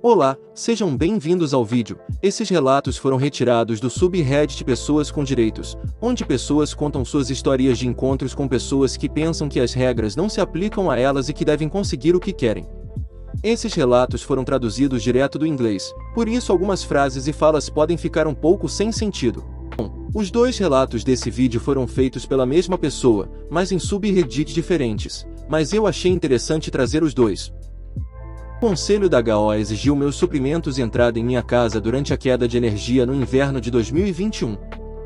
Olá, sejam bem-vindos ao vídeo. Esses relatos foram retirados do subreddit Pessoas com Direitos, onde pessoas contam suas histórias de encontros com pessoas que pensam que as regras não se aplicam a elas e que devem conseguir o que querem. Esses relatos foram traduzidos direto do inglês, por isso algumas frases e falas podem ficar um pouco sem sentido. Os dois relatos desse vídeo foram feitos pela mesma pessoa, mas em subreddits diferentes, mas eu achei interessante trazer os dois. O conselho da HO exigiu meus suprimentos e entrada em minha casa durante a queda de energia no inverno de 2021.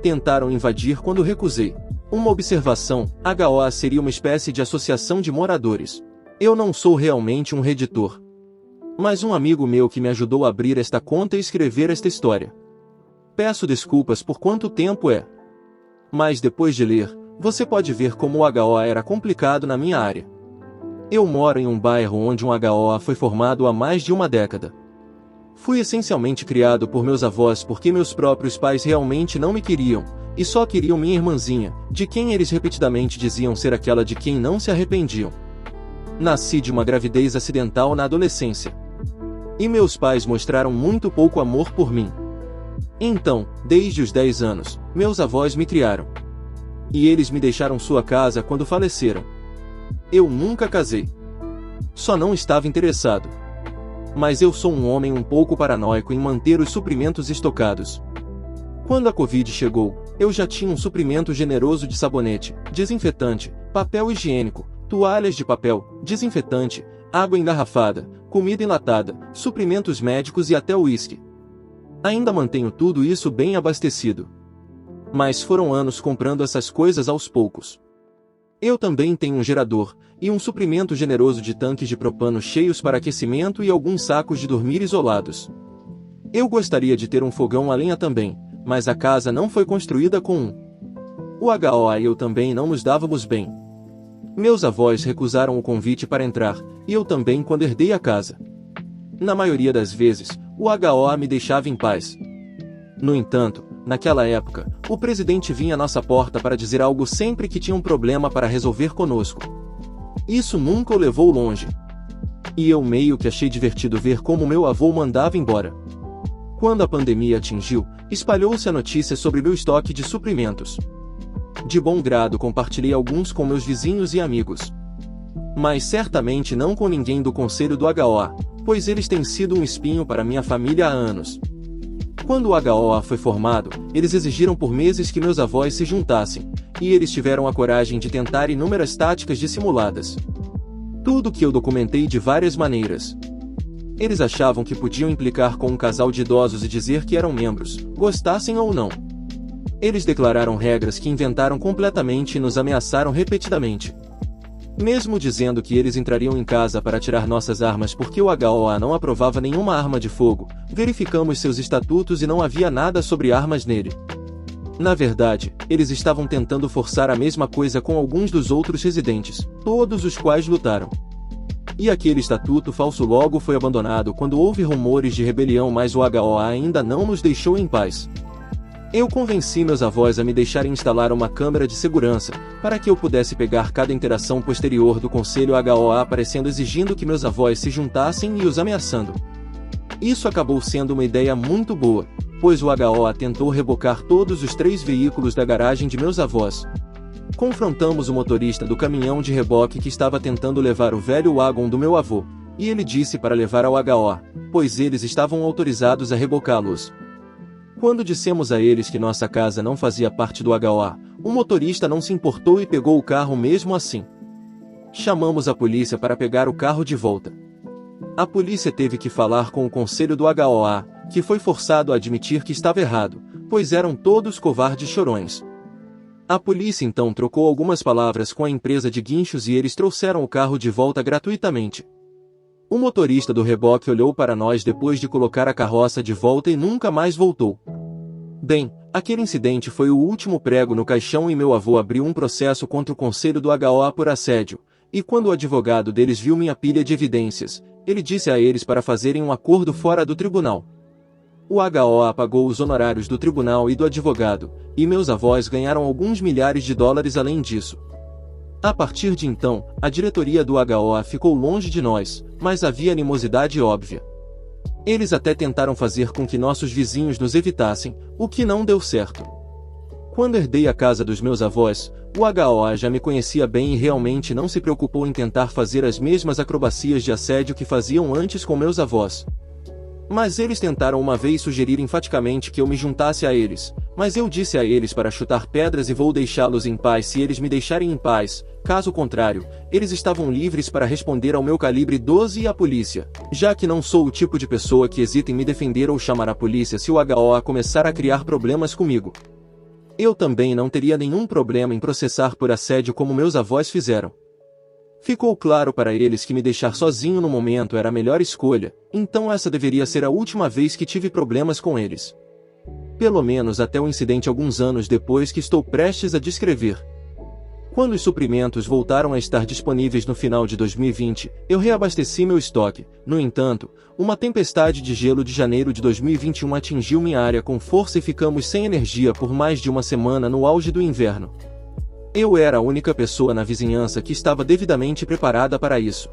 Tentaram invadir quando recusei. Uma observação: a HO seria uma espécie de associação de moradores. Eu não sou realmente um reditor, mas um amigo meu que me ajudou a abrir esta conta e escrever esta história. Peço desculpas por quanto tempo é. Mas depois de ler, você pode ver como o HO era complicado na minha área. Eu moro em um bairro onde um HOA foi formado há mais de uma década. Fui essencialmente criado por meus avós porque meus próprios pais realmente não me queriam, e só queriam minha irmãzinha, de quem eles repetidamente diziam ser aquela de quem não se arrependiam. Nasci de uma gravidez acidental na adolescência. E meus pais mostraram muito pouco amor por mim. Então, desde os 10 anos, meus avós me criaram. E eles me deixaram sua casa quando faleceram. Eu nunca casei. Só não estava interessado. Mas eu sou um homem um pouco paranoico em manter os suprimentos estocados. Quando a Covid chegou, eu já tinha um suprimento generoso de sabonete, desinfetante, papel higiênico, toalhas de papel, desinfetante, água engarrafada, comida enlatada, suprimentos médicos e até uísque. Ainda mantenho tudo isso bem abastecido. Mas foram anos comprando essas coisas aos poucos. Eu também tenho um gerador, e um suprimento generoso de tanques de propano cheios para aquecimento e alguns sacos de dormir isolados. Eu gostaria de ter um fogão a lenha também, mas a casa não foi construída com um. O HOA e eu também não nos dávamos bem. Meus avós recusaram o convite para entrar, e eu também quando herdei a casa. Na maioria das vezes, o HOA me deixava em paz. No entanto, naquela época, o presidente vinha à nossa porta para dizer algo sempre que tinha um problema para resolver conosco. Isso nunca o levou longe. E eu meio que achei divertido ver como meu avô mandava embora. Quando a pandemia atingiu, espalhou-se a notícia sobre meu estoque de suprimentos. De bom grado compartilhei alguns com meus vizinhos e amigos. Mas certamente não com ninguém do conselho do HOA, pois eles têm sido um espinho para minha família há anos. Quando o HOA foi formado, eles exigiram por meses que meus avós se juntassem, e eles tiveram a coragem de tentar inúmeras táticas dissimuladas. Tudo que eu documentei de várias maneiras. Eles achavam que podiam implicar com um casal de idosos e dizer que eram membros, gostassem ou não. Eles declararam regras que inventaram completamente e nos ameaçaram repetidamente. Mesmo dizendo que eles entrariam em casa para tirar nossas armas porque o HOA não aprovava nenhuma arma de fogo, verificamos seus estatutos e não havia nada sobre armas nele. Na verdade, eles estavam tentando forçar a mesma coisa com alguns dos outros residentes, todos os quais lutaram. E aquele estatuto falso logo foi abandonado quando houve rumores de rebelião, mas o HOA ainda não nos deixou em paz. Eu convenci meus avós a me deixarem instalar uma câmera de segurança, para que eu pudesse pegar cada interação posterior do conselho HOA aparecendo exigindo que meus avós se juntassem e os ameaçando. Isso acabou sendo uma ideia muito boa, pois o HOA tentou rebocar todos os 3 veículos da garagem de meus avós. Confrontamos o motorista do caminhão de reboque que estava tentando levar o velho wagon do meu avô, e ele disse para levar ao HOA, pois eles estavam autorizados a rebocá-los. Quando dissemos a eles que nossa casa não fazia parte do HOA, o motorista não se importou e pegou o carro mesmo assim. Chamamos a polícia para pegar o carro de volta. A polícia teve que falar com o conselho do HOA, que foi forçado a admitir que estava errado, pois eram todos covardes chorões. A polícia então trocou algumas palavras com a empresa de guinchos e eles trouxeram o carro de volta gratuitamente. O motorista do reboque olhou para nós depois de colocar a carroça de volta e nunca mais voltou. Bem, aquele incidente foi o último prego no caixão e meu avô abriu um processo contra o conselho do HOA por assédio, e quando o advogado deles viu minha pilha de evidências, ele disse a eles para fazerem um acordo fora do tribunal. O HOA pagou os honorários do tribunal e do advogado, e meus avós ganharam alguns milhares de dólares além disso. A partir de então, a diretoria do HOA ficou longe de nós, mas havia animosidade óbvia. Eles até tentaram fazer com que nossos vizinhos nos evitassem, o que não deu certo. Quando herdei a casa dos meus avós, o HOA já me conhecia bem e realmente não se preocupou em tentar fazer as mesmas acrobacias de assédio que faziam antes com meus avós. Mas eles tentaram uma vez sugerir enfaticamente que eu me juntasse a eles, mas eu disse a eles para chutar pedras e vou deixá-los em paz se eles me deixarem em paz, caso contrário, eles estavam livres para responder ao meu calibre 12 e à polícia, já que não sou o tipo de pessoa que hesita em me defender ou chamar a polícia se o HOA começar a criar problemas comigo. Eu também não teria nenhum problema em processar por assédio como meus avós fizeram. Ficou claro para eles que me deixar sozinho no momento era a melhor escolha, então essa deveria ser a última vez que tive problemas com eles. Pelo menos até o incidente alguns anos depois que estou prestes a descrever. Quando os suprimentos voltaram a estar disponíveis no final de 2020, eu reabasteci meu estoque. No entanto, uma tempestade de gelo de janeiro de 2021 atingiu minha área com força e ficamos sem energia por mais de uma semana no auge do inverno. Eu era a única pessoa na vizinhança que estava devidamente preparada para isso.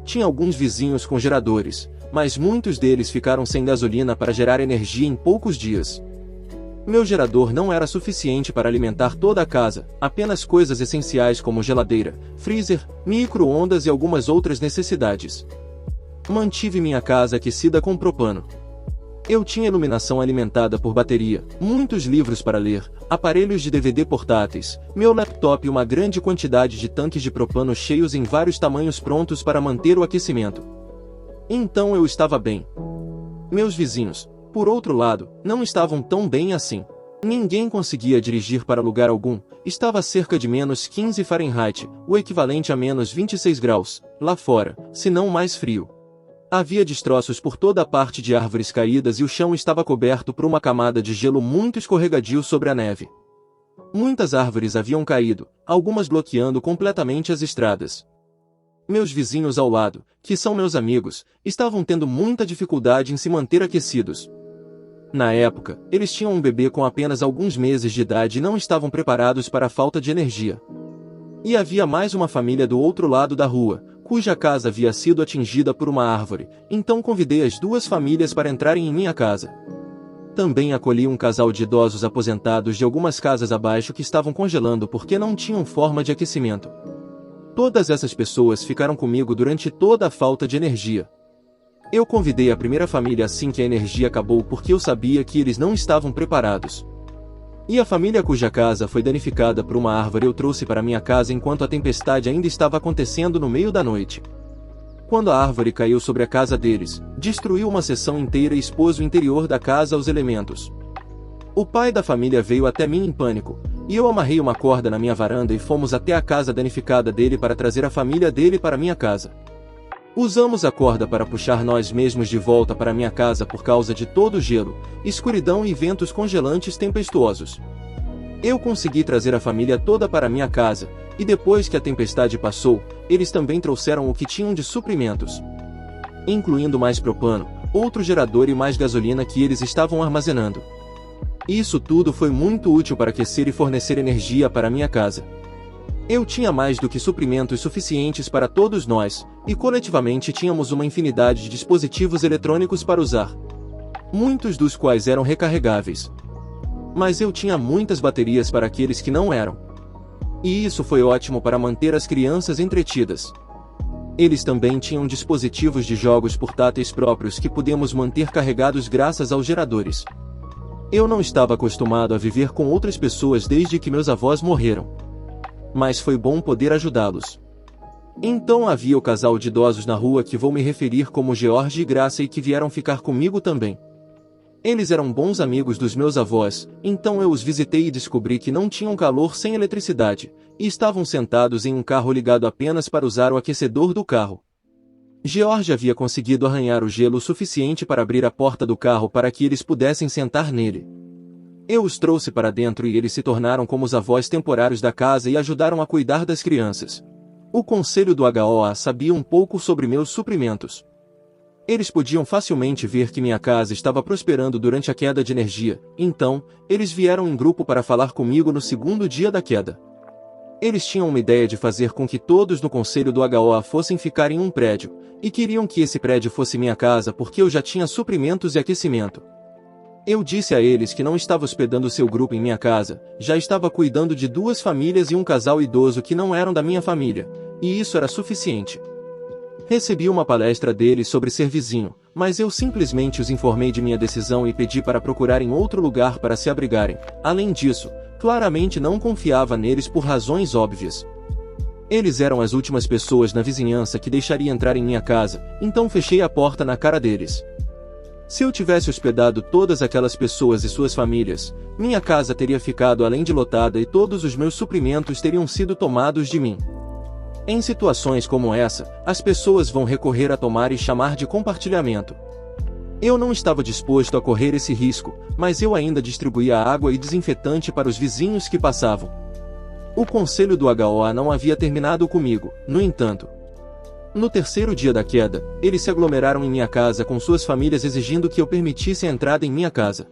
Tinha alguns vizinhos com geradores, mas muitos deles ficaram sem gasolina para gerar energia em poucos dias. Meu gerador não era suficiente para alimentar toda a casa, apenas coisas essenciais como geladeira, freezer, micro-ondas e algumas outras necessidades. Mantive minha casa aquecida com propano. Eu tinha iluminação alimentada por bateria, muitos livros para ler, aparelhos de DVD portáteis, meu laptop e uma grande quantidade de tanques de propano cheios em vários tamanhos prontos para manter o aquecimento. Então eu estava bem. Meus vizinhos, por outro lado, não estavam tão bem assim. Ninguém conseguia dirigir para lugar algum, estava a cerca de menos 15 Fahrenheit, o equivalente a menos 26 graus, lá fora, se não mais frio. Havia destroços por toda a parte de árvores caídas e o chão estava coberto por uma camada de gelo muito escorregadio sobre a neve. Muitas árvores haviam caído, algumas bloqueando completamente as estradas. Meus vizinhos ao lado, que são meus amigos, estavam tendo muita dificuldade em se manter aquecidos. Na época, eles tinham um bebê com apenas alguns meses de idade e não estavam preparados para a falta de energia. E havia mais uma família do outro lado da rua, cuja casa havia sido atingida por uma árvore, então convidei as duas famílias para entrarem em minha casa. Também acolhi um casal de idosos aposentados de algumas casas abaixo que estavam congelando porque não tinham forma de aquecimento. Todas essas pessoas ficaram comigo durante toda a falta de energia. Eu convidei a primeira família assim que a energia acabou porque eu sabia que eles não estavam preparados. E a família cuja casa foi danificada por uma árvore eu trouxe para minha casa enquanto a tempestade ainda estava acontecendo no meio da noite. Quando a árvore caiu sobre a casa deles, destruiu uma seção inteira e expôs o interior da casa aos elementos. O pai da família veio até mim em pânico, e eu amarrei uma corda na minha varanda e fomos até a casa danificada dele para trazer a família dele para minha casa. Usamos a corda para puxar nós mesmos de volta para minha casa por causa de todo o gelo, escuridão e ventos congelantes tempestuosos. Eu consegui trazer a família toda para minha casa, e depois que a tempestade passou, eles também trouxeram o que tinham de suprimentos, incluindo mais propano, outro gerador e mais gasolina que eles estavam armazenando. Isso tudo foi muito útil para aquecer e fornecer energia para minha casa. Eu tinha mais do que suprimentos suficientes para todos nós, e coletivamente tínhamos uma infinidade de dispositivos eletrônicos para usar, muitos dos quais eram recarregáveis. Mas eu tinha muitas baterias para aqueles que não eram. E isso foi ótimo para manter as crianças entretidas. Eles também tinham dispositivos de jogos portáteis próprios que podemos manter carregados graças aos geradores. Eu não estava acostumado a viver com outras pessoas desde que meus avós morreram. Mas foi bom poder ajudá-los. Então havia o casal de idosos na rua que vou me referir como George e Graça e que vieram ficar comigo também. Eles eram bons amigos dos meus avós, então eu os visitei e descobri que não tinham calor sem eletricidade, e estavam sentados em um carro ligado apenas para usar o aquecedor do carro. George havia conseguido arranhar o gelo suficiente para abrir a porta do carro para que eles pudessem sentar nele. Eu os trouxe para dentro e eles se tornaram como os avós temporários da casa e ajudaram a cuidar das crianças. O conselho do HOA sabia um pouco sobre meus suprimentos. Eles podiam facilmente ver que minha casa estava prosperando durante a queda de energia, então, eles vieram em grupo para falar comigo no segundo dia da queda. Eles tinham uma ideia de fazer com que todos no conselho do HOA fossem ficar em um prédio, e queriam que esse prédio fosse minha casa porque eu já tinha suprimentos e aquecimento. Eu disse a eles que não estava hospedando seu grupo em minha casa, já estava cuidando de 2 famílias e um casal idoso que não eram da minha família, e isso era suficiente. Recebi uma palestra deles sobre ser vizinho, mas eu simplesmente os informei de minha decisão e pedi para procurarem outro lugar para se abrigarem. Além disso, claramente não confiava neles por razões óbvias. Eles eram as últimas pessoas na vizinhança que deixaria entrar em minha casa, então fechei a porta na cara deles. Se eu tivesse hospedado todas aquelas pessoas e suas famílias, minha casa teria ficado além de lotada e todos os meus suprimentos teriam sido tomados de mim. Em situações como essa, as pessoas vão recorrer a tomar e chamar de compartilhamento. Eu não estava disposto a correr esse risco, mas eu ainda distribuía água e desinfetante para os vizinhos que passavam. O conselho do HOA não havia terminado comigo, no entanto. No terceiro dia da queda, eles se aglomeraram em minha casa com suas famílias exigindo que eu permitisse a entrada em minha casa.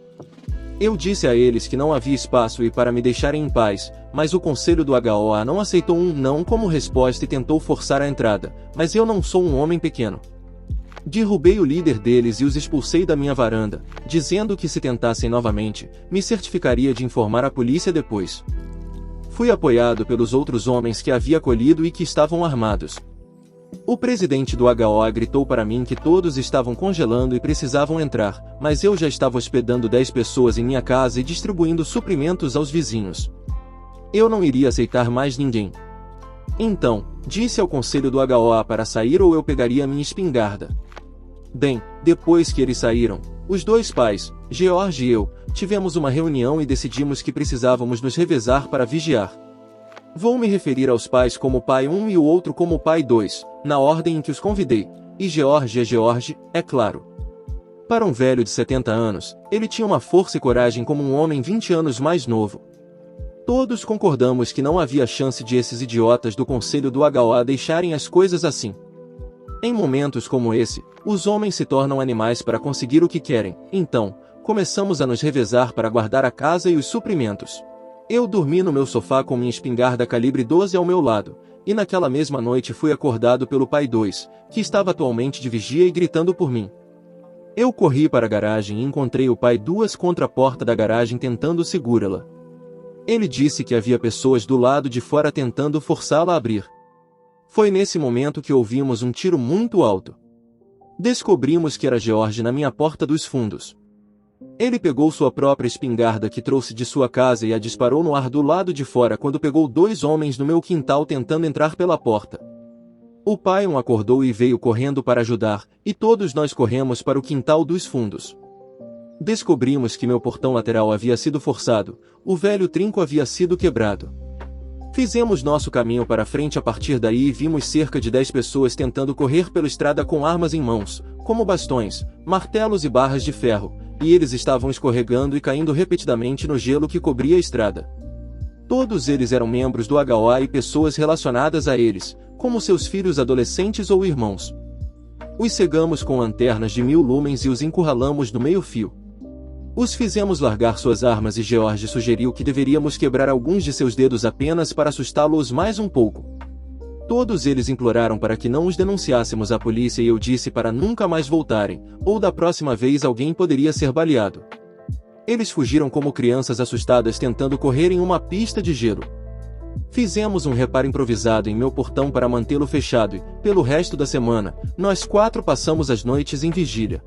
Eu disse a eles que não havia espaço e para me deixarem em paz, mas o conselho do HOA não aceitou um não como resposta e tentou forçar a entrada, mas eu não sou um homem pequeno. Derrubei o líder deles e os expulsei da minha varanda, dizendo que se tentassem novamente, me certificaria de informar a polícia depois. Fui apoiado pelos outros homens que havia acolhido e que estavam armados. O presidente do HOA gritou para mim que todos estavam congelando e precisavam entrar, mas eu já estava hospedando 10 pessoas em minha casa e distribuindo suprimentos aos vizinhos. Eu não iria aceitar mais ninguém. Então, disse ao conselho do HOA para sair ou eu pegaria minha espingarda. Bem, depois que eles saíram, os 2 pais, George e eu, tivemos uma reunião e decidimos que precisávamos nos revezar para vigiar. Vou me referir aos pais como pai 1 e o outro como pai 2, na ordem em que os convidei, e George é George, é claro. Para um velho de 70 anos, ele tinha uma força e coragem como um homem 20 anos mais novo. Todos concordamos que não havia chance de esses idiotas do conselho do HOA deixarem as coisas assim. Em momentos como esse, os homens se tornam animais para conseguir o que querem, então, começamos a nos revezar para guardar a casa e os suprimentos. Eu dormi no meu sofá com minha espingarda calibre 12 ao meu lado, e naquela mesma noite fui acordado pelo pai 2, que estava atualmente de vigia e gritando por mim. Eu corri para a garagem e encontrei o pai 2 contra a porta da garagem tentando segurá-la. Ele disse que havia pessoas do lado de fora tentando forçá-la a abrir. Foi nesse momento que ouvimos um tiro muito alto. Descobrimos que era George na minha porta dos fundos. Ele pegou sua própria espingarda que trouxe de sua casa e a disparou no ar do lado de fora quando pegou 2 homens no meu quintal tentando entrar pela porta. O pai acordou e veio correndo para ajudar, e todos nós corremos para o quintal dos fundos. Descobrimos que meu portão lateral havia sido forçado, o velho trinco havia sido quebrado. Fizemos nosso caminho para frente a partir daí e vimos cerca de 10 pessoas tentando correr pela estrada com armas em mãos, como bastões, martelos e barras de ferro, e eles estavam escorregando e caindo repetidamente no gelo que cobria a estrada. Todos eles eram membros do HOA e pessoas relacionadas a eles, como seus filhos adolescentes ou irmãos. Os cegamos com lanternas de 1000 lumens e os encurralamos no meio-fio. Os fizemos largar suas armas e George sugeriu que deveríamos quebrar alguns de seus dedos apenas para assustá-los mais um pouco. Todos eles imploraram para que não os denunciássemos à polícia e eu disse para nunca mais voltarem, ou da próxima vez alguém poderia ser baleado. Eles fugiram como crianças assustadas tentando correr em uma pista de gelo. Fizemos um reparo improvisado em meu portão para mantê-lo fechado e, pelo resto da semana, nós 4 passamos as noites em vigília.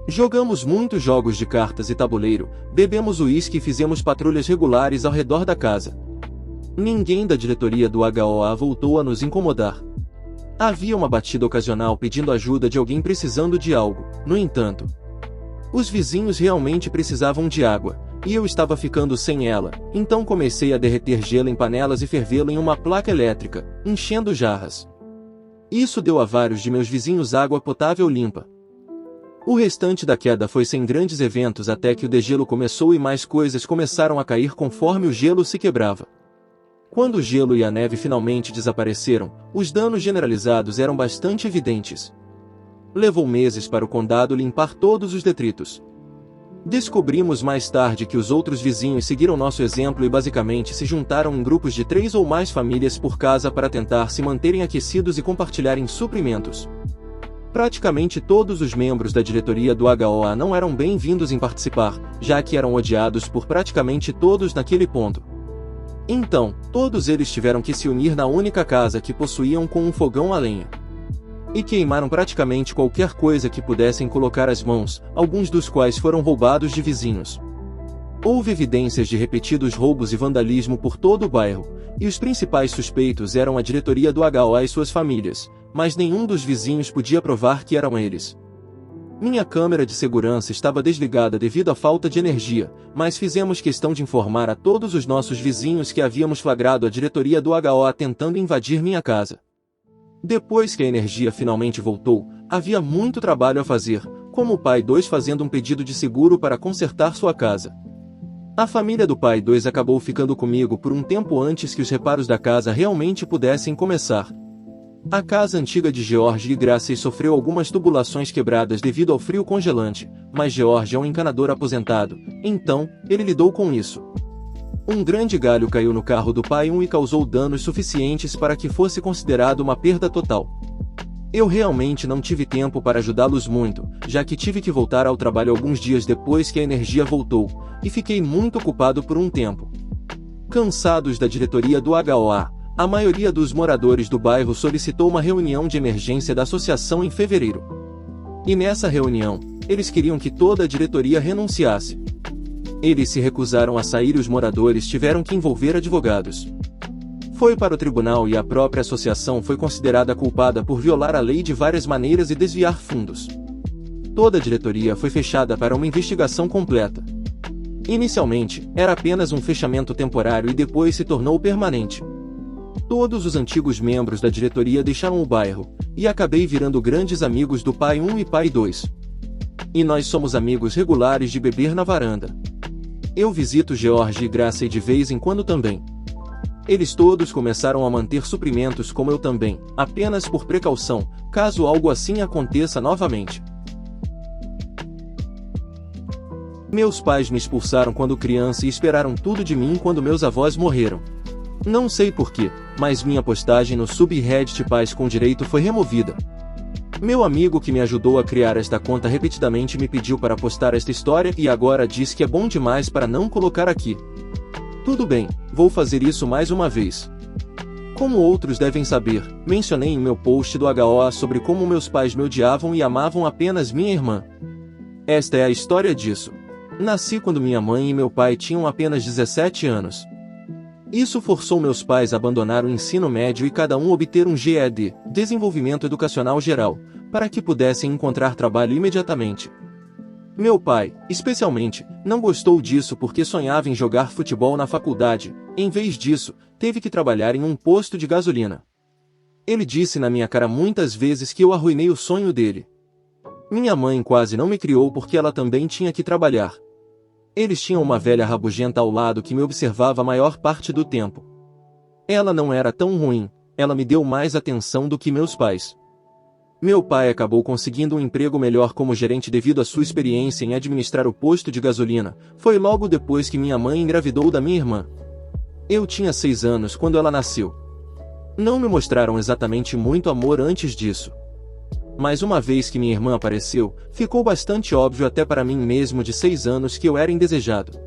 Jogamos muitos jogos de cartas e tabuleiro, bebemos uísque e fizemos patrulhas regulares ao redor da casa. Ninguém da diretoria do HOA voltou a nos incomodar. Havia uma batida ocasional pedindo ajuda de alguém precisando de algo, no entanto. Os vizinhos realmente precisavam de água, e eu estava ficando sem ela, então comecei a derreter gelo em panelas e fervê-lo em uma placa elétrica, enchendo jarras. Isso deu a vários de meus vizinhos água potável limpa. O restante da queda foi sem grandes eventos até que o degelo começou e mais coisas começaram a cair conforme o gelo se quebrava. Quando o gelo e a neve finalmente desapareceram, os danos generalizados eram bastante evidentes. Levou meses para o condado limpar todos os detritos. Descobrimos mais tarde que os outros vizinhos seguiram nosso exemplo e basicamente se juntaram em grupos de 3 ou mais famílias por casa para tentar se manterem aquecidos e compartilharem suprimentos. Praticamente todos os membros da diretoria do HOA não eram bem-vindos em participar, já que eram odiados por praticamente todos naquele ponto. Então, todos eles tiveram que se unir na única casa que possuíam com um fogão a lenha. E queimaram praticamente qualquer coisa que pudessem colocar as mãos, alguns dos quais foram roubados de vizinhos. Houve evidências de repetidos roubos e vandalismo por todo o bairro, e os principais suspeitos eram a diretoria do HOA e suas famílias, mas nenhum dos vizinhos podia provar que eram eles. Minha câmera de segurança estava desligada devido à falta de energia, mas fizemos questão de informar a todos os nossos vizinhos que havíamos flagrado a diretoria do HOA tentando invadir minha casa. Depois que a energia finalmente voltou, havia muito trabalho a fazer, como o pai 2 fazendo um pedido de seguro para consertar sua casa. A família do pai 2 acabou ficando comigo por um tempo antes que os reparos da casa realmente pudessem começar. A casa antiga de George e Gracie sofreu algumas tubulações quebradas devido ao frio congelante, mas George é um encanador aposentado, então, ele lidou com isso. Um grande galho caiu no carro do pai 1 e causou danos suficientes para que fosse considerado uma perda total. Eu realmente não tive tempo para ajudá-los muito, já que tive que voltar ao trabalho alguns dias depois que a energia voltou, e fiquei muito ocupado por um tempo. Cansados da diretoria do HOA, a maioria dos moradores do bairro solicitou uma reunião de emergência da associação em fevereiro. E nessa reunião, eles queriam que toda a diretoria renunciasse. Eles se recusaram a sair e os moradores tiveram que envolver advogados. Foi para o tribunal e a própria associação foi considerada culpada por violar a lei de várias maneiras e desviar fundos. Toda a diretoria foi fechada para uma investigação completa. Inicialmente, era apenas um fechamento temporário e depois se tornou permanente. Todos os antigos membros da diretoria deixaram o bairro, e acabei virando grandes amigos do pai 1 e pai 2. E nós somos amigos regulares de beber na varanda. Eu visito George e Gracie de vez em quando também. Eles todos começaram a manter suprimentos como eu também, apenas por precaução, caso algo assim aconteça novamente. Meus pais me expulsaram quando criança e esperaram tudo de mim quando meus avós morreram. Não sei porquê, mas minha postagem no subreddit Pais com Direito foi removida. Meu amigo que me ajudou a criar esta conta repetidamente me pediu para postar esta história e agora diz que é bom demais para não colocar aqui. Tudo bem, vou fazer isso mais uma vez. Como outros devem saber, mencionei em meu post do HOA sobre como meus pais me odiavam e amavam apenas minha irmã. Esta é a história disso. Nasci quando minha mãe e meu pai tinham apenas 17 anos. Isso forçou meus pais a abandonar o ensino médio e cada um obter um GED, Desenvolvimento Educacional Geral, para que pudessem encontrar trabalho imediatamente. Meu pai, especialmente, não gostou disso porque sonhava em jogar futebol na faculdade, em vez disso, teve que trabalhar em um posto de gasolina. Ele disse na minha cara muitas vezes que eu arruinei o sonho dele. Minha mãe quase não me criou porque ela também tinha que trabalhar. Eles tinham uma velha rabugenta ao lado que me observava a maior parte do tempo. Ela não era tão ruim, ela me deu mais atenção do que meus pais. Meu pai acabou conseguindo um emprego melhor como gerente devido à sua experiência em administrar o posto de gasolina. Foi logo depois que minha mãe engravidou da minha irmã. Eu tinha 6 anos quando ela nasceu. Não me mostraram exatamente muito amor antes disso. Mas uma vez que minha irmã apareceu, ficou bastante óbvio até para mim mesmo de 6 anos que eu era indesejado.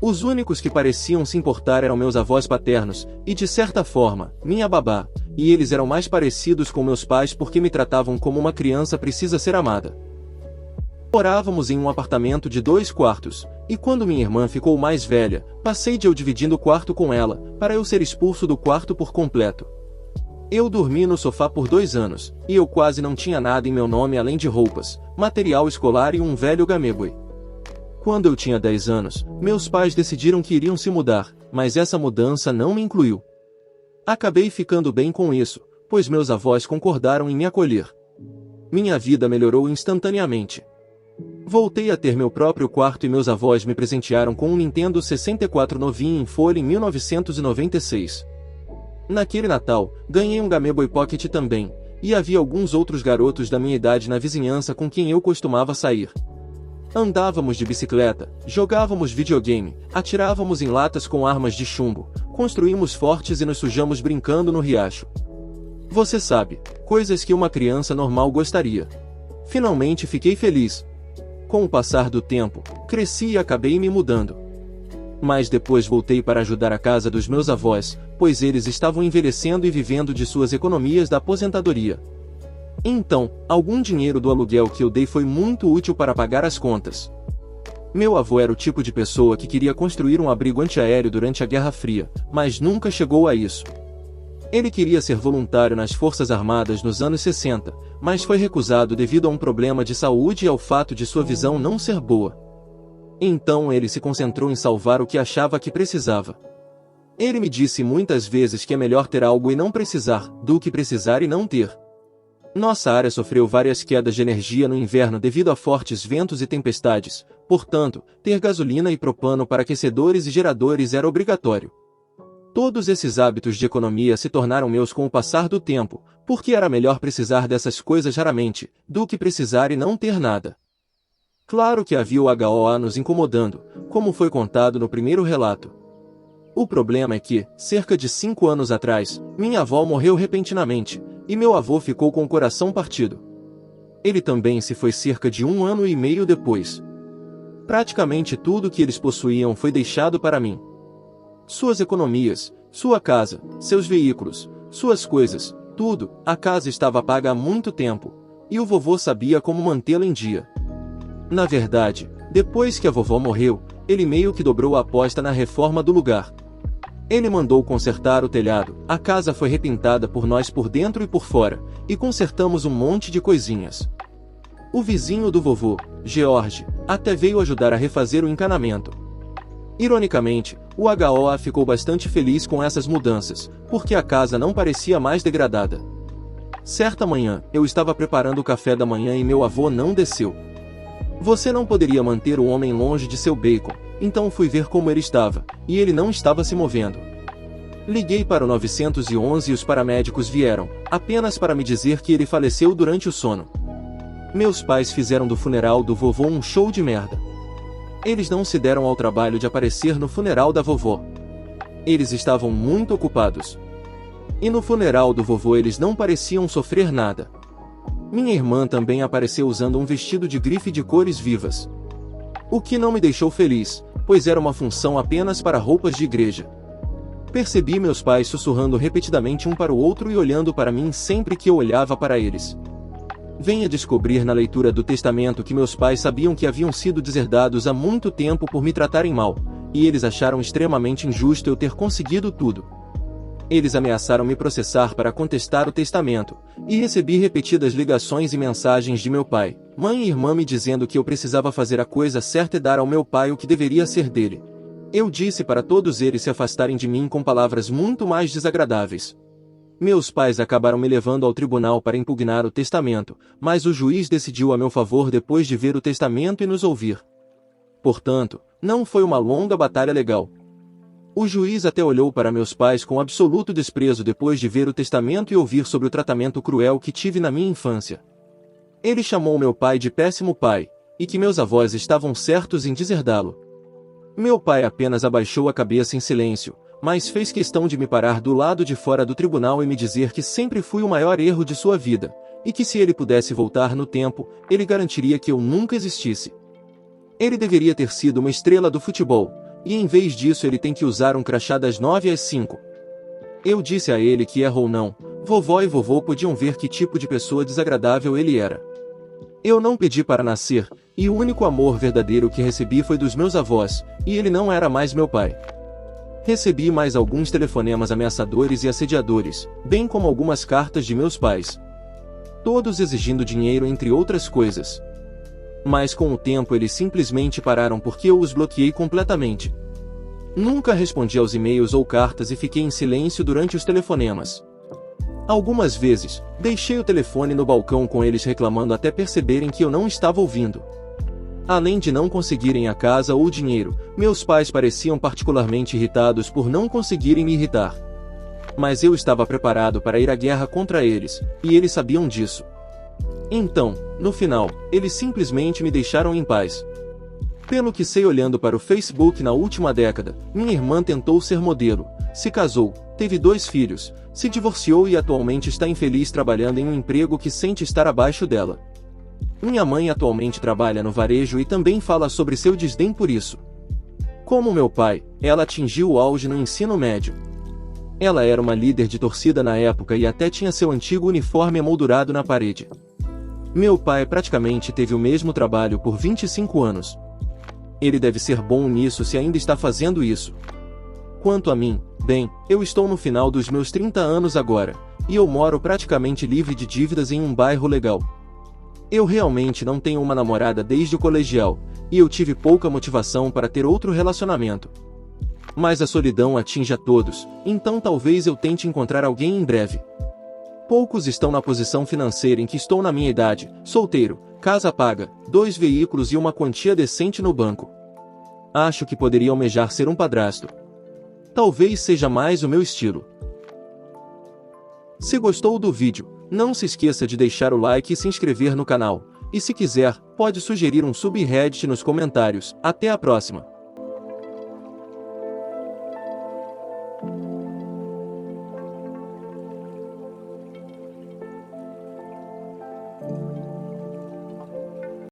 Os únicos que pareciam se importar eram meus avós paternos, e de certa forma, minha babá, e eles eram mais parecidos com meus pais porque me tratavam como uma criança precisa ser amada. Morávamos em um apartamento de 2 quartos, e quando minha irmã ficou mais velha, passei de eu dividindo o quarto com ela, para eu ser expulso do quarto por completo. Eu dormi no sofá por 2 anos, e eu quase não tinha nada em meu nome além de roupas, material escolar e um velho Game Boy. Quando eu tinha 10 anos, meus pais decidiram que iriam se mudar, mas essa mudança não me incluiu. Acabei ficando bem com isso, pois meus avós concordaram em me acolher. Minha vida melhorou instantaneamente. Voltei a ter meu próprio quarto e meus avós me presentearam com um Nintendo 64 novinho em folha em 1996. Naquele Natal, ganhei um Game Boy Pocket também, e havia alguns outros garotos da minha idade na vizinhança com quem eu costumava sair. Andávamos de bicicleta, jogávamos videogame, atirávamos em latas com armas de chumbo, construímos fortes e nos sujamos brincando no riacho. Você sabe, coisas que uma criança normal gostaria. Finalmente fiquei feliz. Com o passar do tempo, cresci e acabei me mudando. Mas depois voltei para ajudar a casa dos meus avós, pois eles estavam envelhecendo e vivendo de suas economias da aposentadoria. Então, algum dinheiro do aluguel que eu dei foi muito útil para pagar as contas. Meu avô era o tipo de pessoa que queria construir um abrigo antiaéreo durante a Guerra Fria, mas nunca chegou a isso. Ele queria ser voluntário nas Forças Armadas nos anos 60, mas foi recusado devido a um problema de saúde e ao fato de sua visão não ser boa. Então ele se concentrou em salvar o que achava que precisava. Ele me disse muitas vezes que é melhor ter algo e não precisar, do que precisar e não ter. Nossa área sofreu várias quedas de energia no inverno devido a fortes ventos e tempestades, portanto, ter gasolina e propano para aquecedores e geradores era obrigatório. Todos esses hábitos de economia se tornaram meus com o passar do tempo, porque era melhor precisar dessas coisas raramente, do que precisar e não ter nada. Claro que havia o HOA nos incomodando, como foi contado no primeiro relato. O problema é que, cerca de 5 anos atrás, minha avó morreu repentinamente, e meu avô ficou com o coração partido. Ele também se foi cerca de 1 ano e meio depois. Praticamente tudo que eles possuíam foi deixado para mim. Suas economias, sua casa, seus veículos, suas coisas, tudo, a casa estava paga há muito tempo, e o vovô sabia como mantê-la em dia. Na verdade, depois que a vovó morreu, ele meio que dobrou a aposta na reforma do lugar. Ele mandou consertar o telhado, a casa foi repintada por nós por dentro e por fora, e consertamos um monte de coisinhas. O vizinho do vovô, George, até veio ajudar a refazer o encanamento. Ironicamente, o HOA ficou bastante feliz com essas mudanças, porque a casa não parecia mais degradada. Certa manhã, eu estava preparando o café da manhã e meu avô não desceu. Você não poderia manter o homem longe de seu bacon, então fui ver como ele estava, e ele não estava se movendo. Liguei para o 911 e os paramédicos vieram, apenas para me dizer que ele faleceu durante o sono. Meus pais fizeram do funeral do vovô um show de merda. Eles não se deram ao trabalho de aparecer no funeral da vovó. Eles estavam muito ocupados. E no funeral do vovô eles não pareciam sofrer nada. Minha irmã também apareceu usando um vestido de grife de cores vivas. O que não me deixou feliz, pois era uma função apenas para roupas de igreja. Percebi meus pais sussurrando repetidamente um para o outro e olhando para mim sempre que eu olhava para eles. Venha descobrir na leitura do testamento que meus pais sabiam que haviam sido deserdados há muito tempo por me tratarem mal, e eles acharam extremamente injusto eu ter conseguido tudo. Eles ameaçaram me processar para contestar o testamento, e recebi repetidas ligações e mensagens de meu pai, mãe e irmã me dizendo que eu precisava fazer a coisa certa e dar ao meu pai o que deveria ser dele. Eu disse para todos eles se afastarem de mim com palavras muito mais desagradáveis. Meus pais acabaram me levando ao tribunal para impugnar o testamento, mas o juiz decidiu a meu favor depois de ver o testamento e nos ouvir. Portanto, não foi uma longa batalha legal. O juiz até olhou para meus pais com absoluto desprezo depois de ver o testamento e ouvir sobre o tratamento cruel que tive na minha infância. Ele chamou meu pai de péssimo pai, e que meus avós estavam certos em deserdá-lo. Meu pai apenas abaixou a cabeça em silêncio, mas fez questão de me parar do lado de fora do tribunal e me dizer que sempre fui o maior erro de sua vida, e que se ele pudesse voltar no tempo, ele garantiria que eu nunca existisse. Ele deveria ter sido uma estrela do futebol, e em vez disso ele tem que usar um crachá das 9 às 5. Eu disse a ele que errou não, vovó e vovô podiam ver que tipo de pessoa desagradável ele era. Eu não pedi para nascer, e o único amor verdadeiro que recebi foi dos meus avós, e ele não era mais meu pai. Recebi mais alguns telefonemas ameaçadores e assediadores, bem como algumas cartas de meus pais. Todos exigindo dinheiro entre outras coisas. Mas com o tempo eles simplesmente pararam porque eu os bloqueei completamente. Nunca respondi aos e-mails ou cartas e fiquei em silêncio durante os telefonemas. Algumas vezes, deixei o telefone no balcão com eles reclamando até perceberem que eu não estava ouvindo. Além de não conseguirem a casa ou o dinheiro, meus pais pareciam particularmente irritados por não conseguirem me irritar. Mas eu estava preparado para ir à guerra contra eles, e eles sabiam disso. Então, no final, eles simplesmente me deixaram em paz. Pelo que sei olhando para o Facebook na última década, minha irmã tentou ser modelo, se casou, teve 2 filhos, se divorciou e atualmente está infeliz trabalhando em um emprego que sente estar abaixo dela. Minha mãe atualmente trabalha no varejo e também fala sobre seu desdém por isso. Como meu pai, ela atingiu o auge no ensino médio. Ela era uma líder de torcida na época e até tinha seu antigo uniforme emoldurado na parede. Meu pai praticamente teve o mesmo trabalho por 25 anos. Ele deve ser bom nisso se ainda está fazendo isso. Quanto a mim, bem, eu estou no final dos meus 30 anos agora, e eu moro praticamente livre de dívidas em um bairro legal. Eu realmente não tenho uma namorada desde o colegial, e eu tive pouca motivação para ter outro relacionamento. Mas a solidão atinge a todos, então talvez eu tente encontrar alguém em breve. Poucos estão na posição financeira em que estou na minha idade, solteiro, casa paga, 2 veículos e uma quantia decente no banco. Acho que poderia almejar ser um padrasto. Talvez seja mais o meu estilo. Se gostou do vídeo, não se esqueça de deixar o like e se inscrever no canal. E se quiser, pode sugerir um subreddit nos comentários. Até a próxima!